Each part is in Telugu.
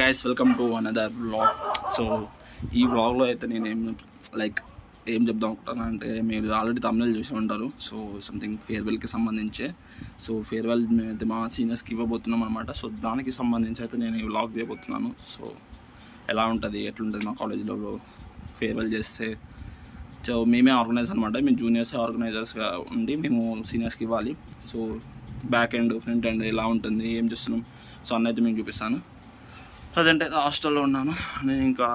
Guys welcome to another vlog. So ఈ వ్లాగ్లో అయితే నేను ఏం చెప్దాం అనుకుంటాను అంటే, మీరు ఆల్రెడీ తమిళ చూసి ఉంటారు. సో సంథింగ్ ఫేర్వెల్కి సంబంధించి, సో ఫేర్వెల్ అయితే మా సీనియర్స్కి ఇవ్వబోతున్నాం అనమాట. సో దానికి సంబంధించి అయితే నేను ఈ వ్లాగ్ చేయబోతున్నాను. సో ఎలా ఉంటుంది, ఎట్లుంటుంది మా కాలేజీలో ఫేర్వెల్ చేస్తే. సో మేమే ఆర్గనైజ్ అనమాట, మేము జూనియర్స్ ఆర్గనైజర్స్గా ఉండి మేము సీనియర్స్కి ఇవ్వాలి. So back end front end ఎలా ఉంటుంది, ఏం చేస్తున్నాం, సో అన్నైతే మేము చూపిస్తాను. ప్రజెంట్ అయితే హాస్టల్లో ఉన్నాను, నేను ఇంకా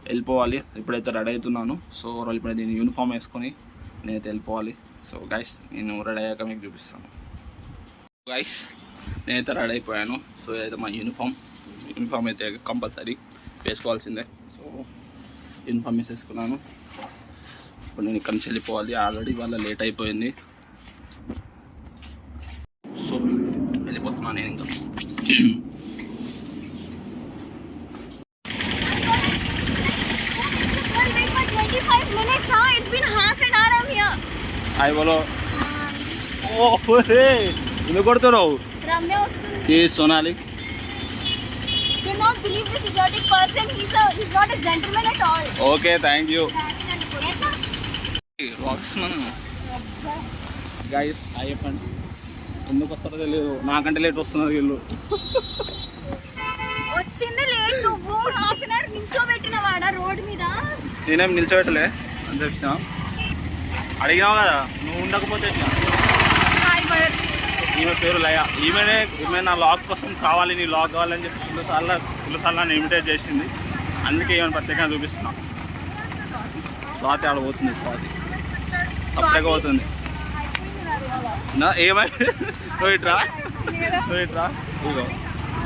వెళ్ళిపోవాలి. ఇప్పుడైతే రెడీ అవుతున్నాను. సో ఇప్పుడు దీన్ని యూనిఫామ్ వేసుకొని నేనైతే వెళ్ళిపోవాలి. సో గైస్ నేను రెడీ అయ్యాక మీకు చూపిస్తాను. గైస్ నేనైతే రెడీ అయిపోయాను. సో ఇదైతే మా యూనిఫామ్ అయితే కంపల్సరీ వేసుకోవాల్సిందే. సో యూనిఫామ్ వేసేసుకున్నాను. ఇప్పుడు నేను ఇక్కడి నుంచి వెళ్ళిపోవాలి. ఆల్రెడీ వాళ్ళ లేట్ అయిపోయింది. సో వెళ్ళిపోతున్నాను నేను ఇంకా. హాయ్ బోలో. ఎందుకు కొడుతున్నావు? ఏ Sonali. Okay thank you. Guys hi చెప్పండి. ఎందుకు వస్తారో తెలియదు, నాకంటే లేట్ వస్తున్నారు వీళ్ళు. వచ్చింది లేట్, నువ్వు హాఫ్ అన్ అవర్ నిల్చోబెట్టినవాడా రోడ్ మీద? నేనేం నిల్చోబెట్టలే అని తెలిసిన, అడిగినావు కదా నువ్వు ఉండకపోతే. ఈమె పేరు లయ. ఈమె నా లాగ్ కోసం కావాలి, నీ లాగ్ కావాలని చెప్పి ఫుల్సార్లు నన్ను ఇమిటేట్ చేసింది. అందుకే ఈమెను ప్రత్యేకంగా చూపిస్తున్నా. స్వాతి ఆడ పోతుంది, స్వాతి సపరేట్గా పోతుంది. ఏమై నువ్వు ఇట్రా ఇగో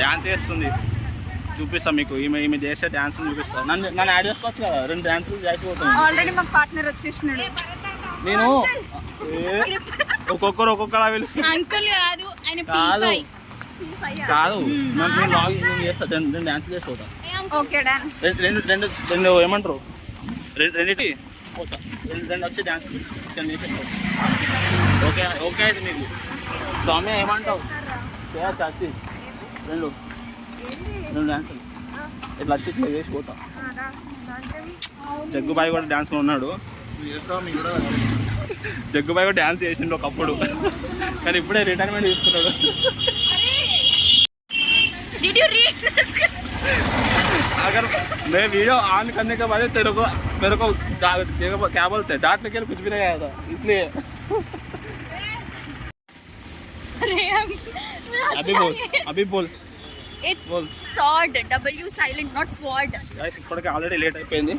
డ్యాన్స్ చేస్తుంది, చూపిస్తాను మీకు. ఈమె చేసే డ్యాన్స్ చూపిస్తాను. నన్ను యాడ్ చేసుకోవచ్చు కదా, 2 డ్యాన్సులు చేసిపోతాను. ఆల్రెడీ మాకు పార్ట్నర్ వచ్చేసినాడు. నేను ఒక్కొక్కలా పిలుస్తాను. అంకుల్ కాదు, కాదు నేను లాగ్ చేస్తాను. 2 డ్యాన్సులు చేసిపోతా. Okay don. రెండు ఏమంటారు, రెండింటి పోతా. 2 వచ్చి డ్యాన్స్ చేసేస్తావు. ఓకే అయితే మీకు. స్వామి ఏమంటావు? చేయచ్చు వచ్చి 2 డ్యాన్సులు ఇట్లా వచ్చి ఇట్లా చేసిపోతా. జగ్గుబాయి కూడా డ్యాన్స్లో ఉన్నాడు. జగ్గుబాయి కూడా డ్యాన్స్ చేసిండు ఒకప్పుడు, కానీ ఇప్పుడే రిటైర్మెంట్ తీసుకున్నాడు. अगर मैं वीडियो ऑन करने के बाद तेरे को क्या बोलते हैं, डांट लेके कुछ भी नहीं आया था इसलिए. अभी बोल It's sword, W silent, not sword. Guys, ఇప్పటికే ఆల్రెడీ లేట్ అయిపోయింది.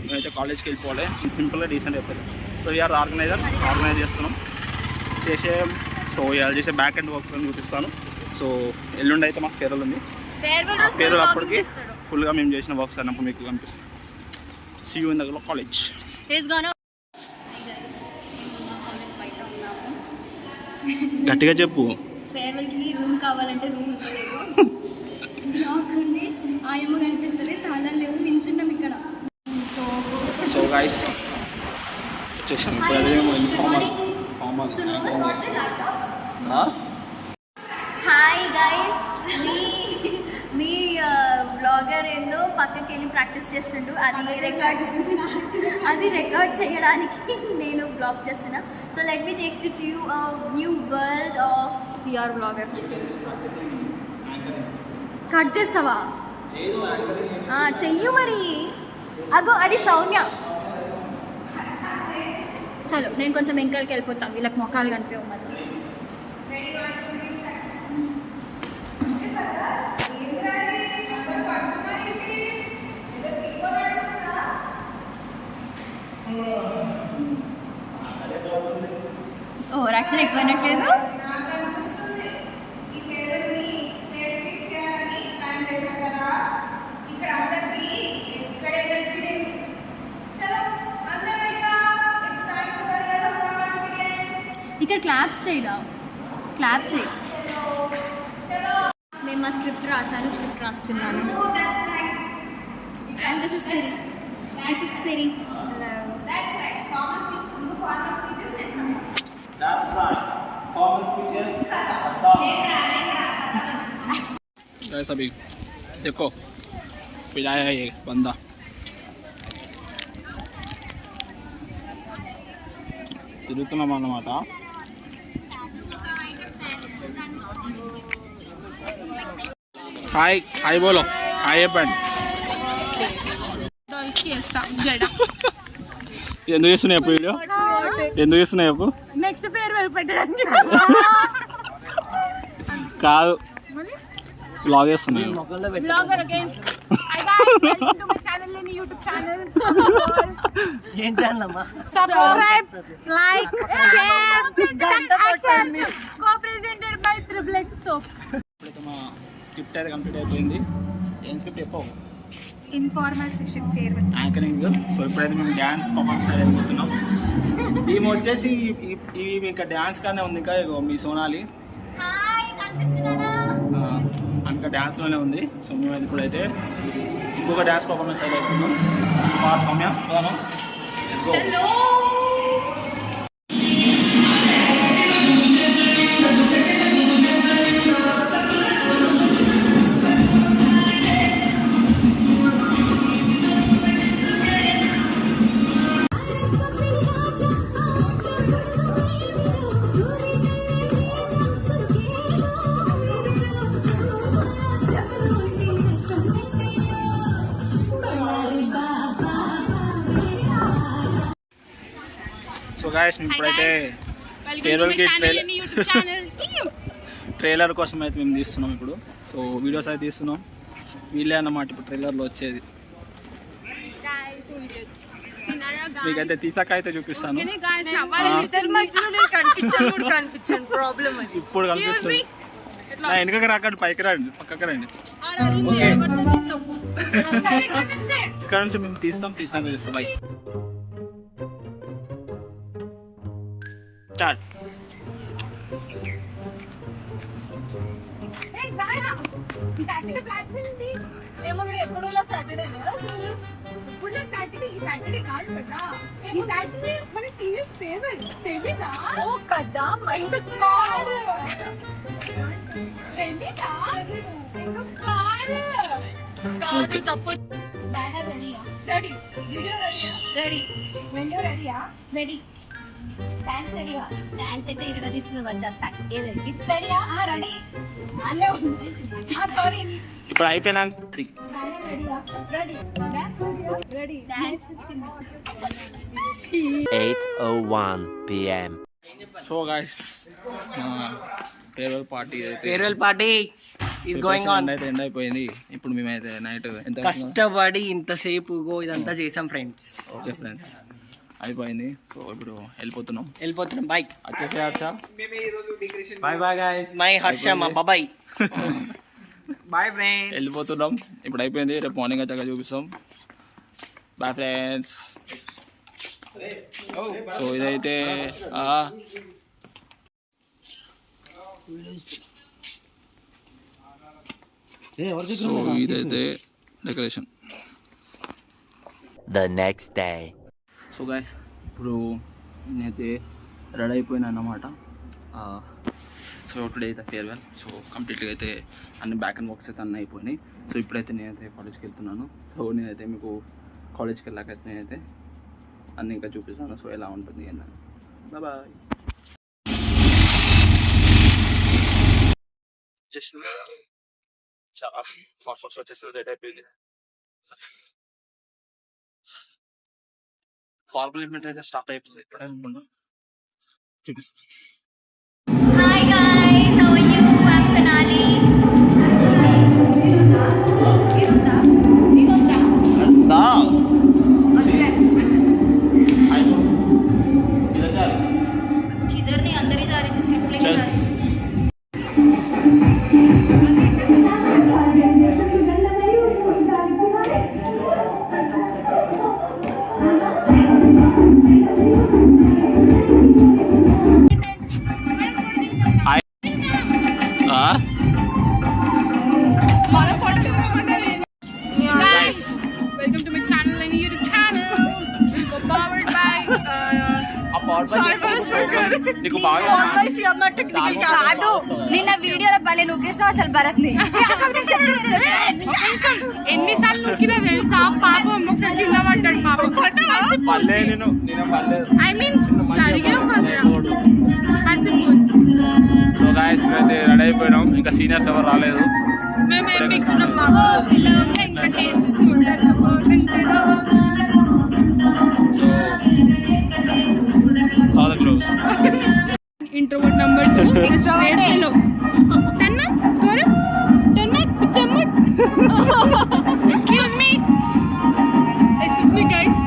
నేనైతే కాలేజ్కి వెళ్ళిపోవాలి. సింపుల్గా డీసెంట్ అయిపోయింది. సో వీఆర్ ఆర్గనైజ్ చేస్తున్నాం సో ఇవాళ చేసే బ్యాక్ అండ్ వర్క్స్ అని చూపిస్తాను. సో ఎల్లుండి అయితే మాకు ఫేర్వెల్ ఉంది. ఫేర్వెల్ అప్పటికి ఫుల్గా మేము చేసిన వర్క్స్ అన్నప్పుడు మీకు కనిపిస్తుంది. See you in the college. గట్టిగా చెప్పు. ఫేర్వెల్కి రూమ్ కావాలంటే రూమ్ ఉంది, ఆయమ్మ కనిపిస్తుంది, తాళాలు లేవు, నించున్నాం ఇక్కడ. సో గైస్ వచ్చేసాం. ఇప్పుడు అదే హాయ్ గైస్, మీ బ్లాగర్ ఏందో పక్కకి వెళ్ళి ప్రాక్టీస్ చేస్తుండు. అది రికార్డ్ చేయడానికి నేను బ్లాగ్ చేస్తున్నా. So let me take to you new world of your blogger. Cut చేస్తావా? చెయ్యు మరి. అగో అది సౌమ్య. చలో నేను కొంచెం వెంకలకి వెళ్ళిపోతాను, వీళ్ళకి మొక్కలు కనిపించవు మరి. ఓ రక్షణ ఎక్కువనట్లేదు. ఇక్కడ క్లాప్స్ చేయరా, క్లాప్ చేయి. మేము మా స్క్రిప్ట్ రాస్తున్నాను. And this is Siri. That's right. Formal speeches and that's right. Formal speeches. Guys, अभी देखो पिलाया ये बंदा తిరుగుతున్నాం అన్నమాట. హాయ్ హాయ్ బోలో హాయ్ చెప్పండి. ఎందుకు చేస్తున్నాయి అప్పుడు వీడియో ఎందుకు చేస్తున్నాయి అప్పుడు నెక్స్ట్ ఫేర్వెల్ పెట్టడానికి కాదు బ్లాగ్ చేస్తున్నాయి. Blogger again hi guys welcome to my channel in YouTube channel ఏం channel subscribe like share co presented by triple X soap. ఇప్పుడైతే మా స్క్రిప్ట్ అయితే కంప్లీట్ అయిపోయింది. ఏం స్క్రిప్ట్ చెప్పావు? Informal session farewell anchoring. So ఇప్పుడైతే మేము డ్యాన్స్ పర్ఫార్మెన్స్ అయితే అయిపోతున్నాం. మేము వచ్చేసి ఇవి ఇంకా డ్యాన్స్ కానీ ఉంది. ఇంకా ఇగో మీ సోనాలి హాయ్ కనిపిస్తున్నారా? ఇంకా డ్యాన్స్లోనే ఉంది. సో మేము ఇప్పుడైతే ఇంకొక డ్యాన్స్ పర్ఫార్మెన్స్ అయితే అవుతున్నాం. మా సౌమ్య హలో సో గాయస్ మేము ఇప్పుడైతే ఫేర్వెల్కి ట్రైలర్ కోసం అయితే మేము తీస్తున్నాం ఇప్పుడు. సో వీడియోస్ అయితే తీస్తున్నాం. వీళ్ళే అన్నమాట ఇప్పుడు ట్రైలర్లో వచ్చేది. మీకైతే తీసాక అయితే చూపిస్తాను. ఇప్పుడు కనిపిస్తుంది. నా వెనుకకి రాకండి, పైకి రండి, పక్కకి రండి. ఓకే ఇక్కడ నుంచి మేము తీసాక చేస్తాం. By start. సాటర్డే కాదు కదా, ఈ సాటర్డే మన సీరియస్ ఫేర్వెల్ తెలీదా? ఓ కదా మంచి కాదు తెలీదా? కాదు తప్పు. బ్యానర్ రెడీయా? రెడీ. వీడియో రెడీయా? రెడీ. వీడియో రెడీయా? రెడీ. డాన్స్ రెడీయా? డాన్స్ అయితే ఇదిగా తీసుకుని వచ్చేస్తా. ఏదండి రెడీయా? రెడీ. అల్లే ఉంది. సారీ ఇప్పుడు అయిపోయినా ready. Dance ready. Dance 8:01 p.m. So guys farewell party అయితే farewell party is going on. అయితే ఎండ్ అయిపోయింది. ఇప్పుడు మేమైతే నైట్ ఎంత కష్టపడి ఇంతసేపు ఇదంతా చేసాం ఫ్రెండ్స్. ఓకే ఫ్రెండ్స్ అయిపోయింది. సో ఇప్పుడు వెళ్ళిపోతున్నాం. బాయ్. వచ్చేసి Harsha bye bye guys. My Harsha మా బాబాయ్. Bye friends. వెళ్ళిపోతున్నాం. ఇప్పుడు అయిపోయింది. రేపు మార్నింగ్ వచ్చాక చూపిస్తాం. Bye friends. సో ఇదైతే సో ఇదైతే decoration. The next day. So guys ఇప్పుడు నేనైతే రెడీ అయిపోయినా అన్నమాట. సో టుడే అయితే ఫేర్వెల్. సో కంప్లీట్గా అయితే అన్ని బ్యాక్ అండ్ వర్క్స్ అయితే అన్నీ అయిపోయినాయి. సో ఇప్పుడైతే నేనైతే కాలేజ్కి వెళ్తున్నాను. సో నేనైతే మీకు కాలేజ్కి వెళ్ళాకైతే నేనైతే అన్నీ ఇంకా చూపిస్తాను. సో ఎలా ఉంటుంది అని. బాయ్. జస్ట్ చాలా ఫాస్ట్ వచ్చేసి లేట్ అయిపోయింది. ఫార్మల్ ఈవెంట్ అయితే స్టార్ట్ అయిపోయింది. ఇప్పుడే చూపిస్తాను. Hi guys, how are you? I'm Sonali. किधर नहीं अंदर ही जा रही थी स्क्रिप्ट लेके जा रही. నీకు బాగా కాదు నిన్న వీడియోలో భలే నొక్కేసావు అసలు భరత్ ని ఎన్నిసార్లు నొక్కినా తెలుసా పాపం ఒకసారి కింద పడ్డాడు పాపం ఐ మీన్ జరిగే సో గాయస్ మేమైతే రెడీ అయిపోయినాం, ఇంకా సీనియర్స్ ఎవరు రాలేదు. ఇంట్రోవర్ట్ నంబర్ 2 లో టన్నా గౌరవ్ టన్నా పిచ్చమ్మ excuse me guys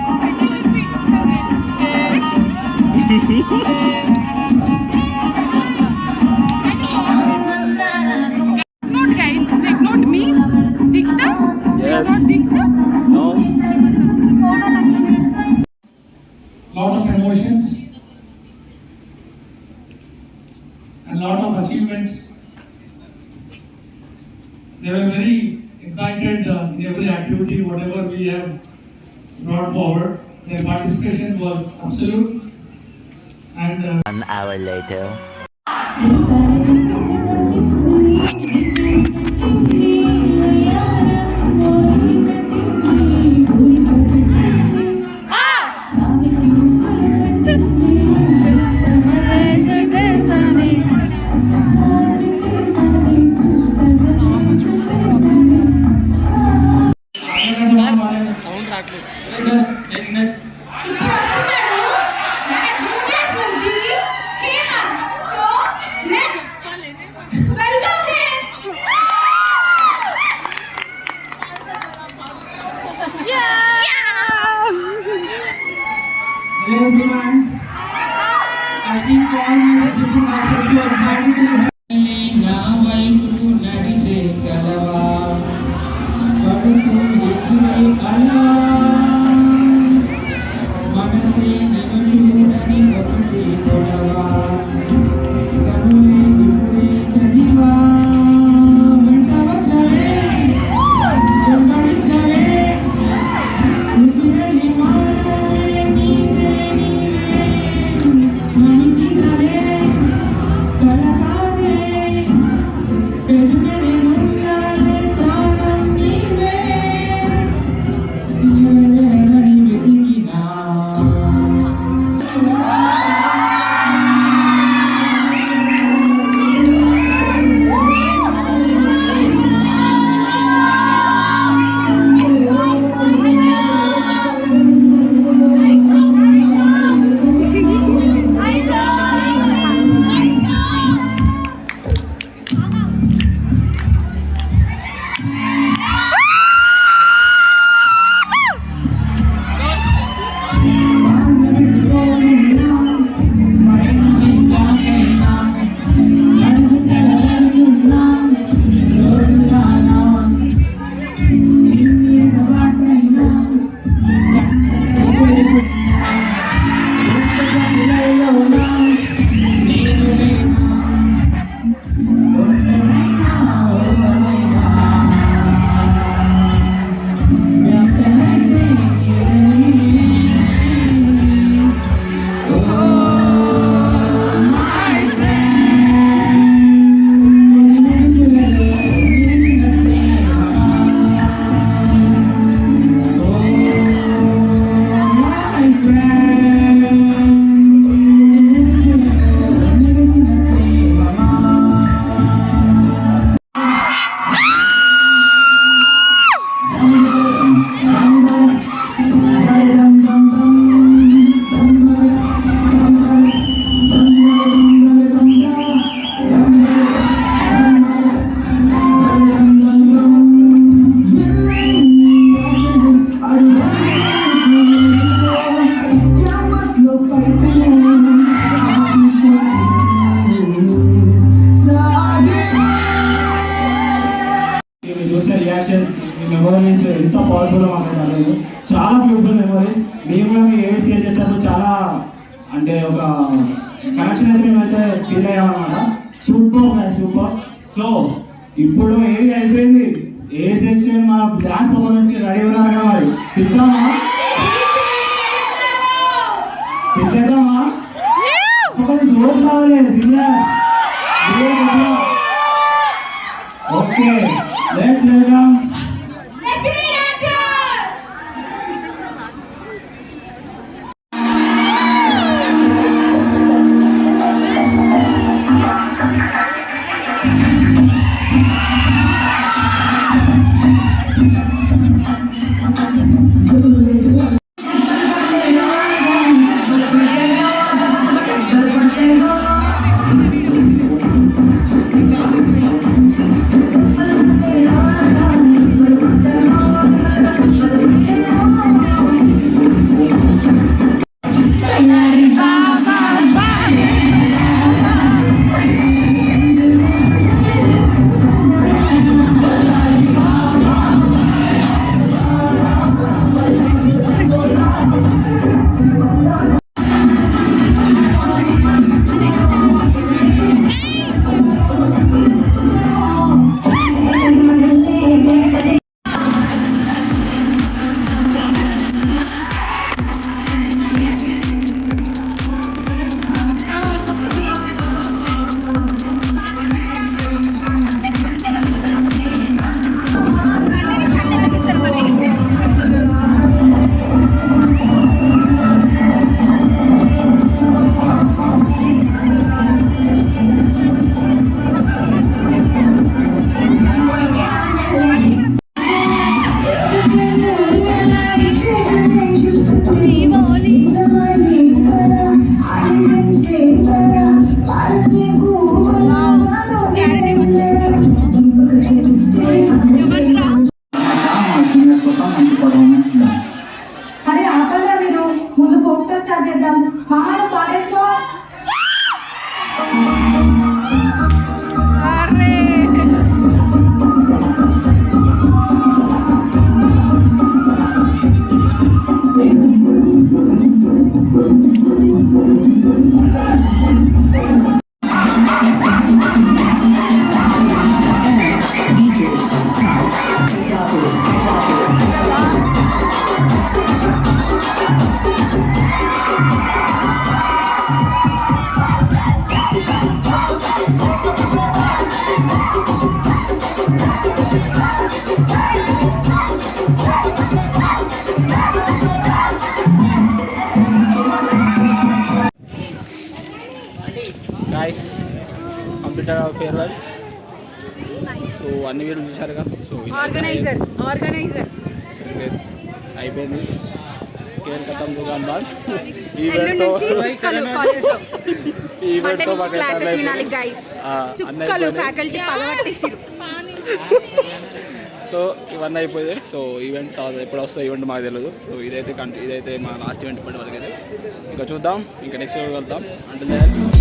Not guys, like not me. Dixta? Yes. Not Dixta? No. Lot of emotions and lot of achievements. They were very excited in every activity, whatever we have brought forward. Their participation was absolute. And 1 hour later. next. Hello everyone. I think all my different aspects are excited to నా వైపు నడిచే కలవా పడుతూ ఎదురై అలా మనసే నన్ను చూడని ఒకటి కొడవా కనులే ఇప్పుడే చదివా వెంట వచ్చావే వెంబడించావే నువ్వులని మారే నీదే నీవే మనిషిగానే కలకాదే పెరుగనే ఉండాలే ప్రాణం నీవే ఎవరెవరని వెతికినా చూసే రియాక్షన్స్ మెమరీస్ ఎంత పవర్ఫుల్ మాట్లాడాలి, చాలా బ్యూటిఫుల్ మెమరీస్. మేము కూడా మీ ఏజ్ క్రియేట్ చేసినప్పుడు చాలా అంటే ఒక కనెక్షన్ అయితే మేమైతే ఫీల్ అయ్యామన్నమాట. Super super. సో ఇప్పుడు ఏది అయిపోయింది, ఏ సెక్షన్ మా డాన్స్ పర్ఫార్మెన్స్ కి రెడీ ఉన్నారా? మరి తెచ్చామా తెచ్చేద్దామా? జోష్ ఓకే లెట్స్ వెల్కమ్ అరే ఆపండి మీరు ముందు ఫోక్ తో స్టార్ట్ చేద్దాం మామూలు పాడేసుకో గైస్ కంప్యూటర్ ఫేర్వెల్ సో అన్ని వీడియోలు చూశారుగా సో ఆర్గనైజర్ అయిపోయింది కేర్ కథం దుకాన్ బాద్ ఎల్లుండి నుంచి చుక్కలు కాలేజ్ లో మండే ఈవెంట్తో నుంచి క్లాసెస్ వినాలి గైస్ చుక్కలు ఫ్యాకల్టీ పగబట్టేసిరు సో ఇవన్నీ అయిపోయాయి సో ఈవెంట్ ఎప్పుడు వస్తుందో ఈవెంట్ మాకు తెలియదు సో ఇదైతే మా లాస్ట్ ఈవెంట్ ఇప్పటి వరకు అయితే ఇంకా చూద్దాం ఇంకా నెక్స్ట్ వెళ్తాం అంటే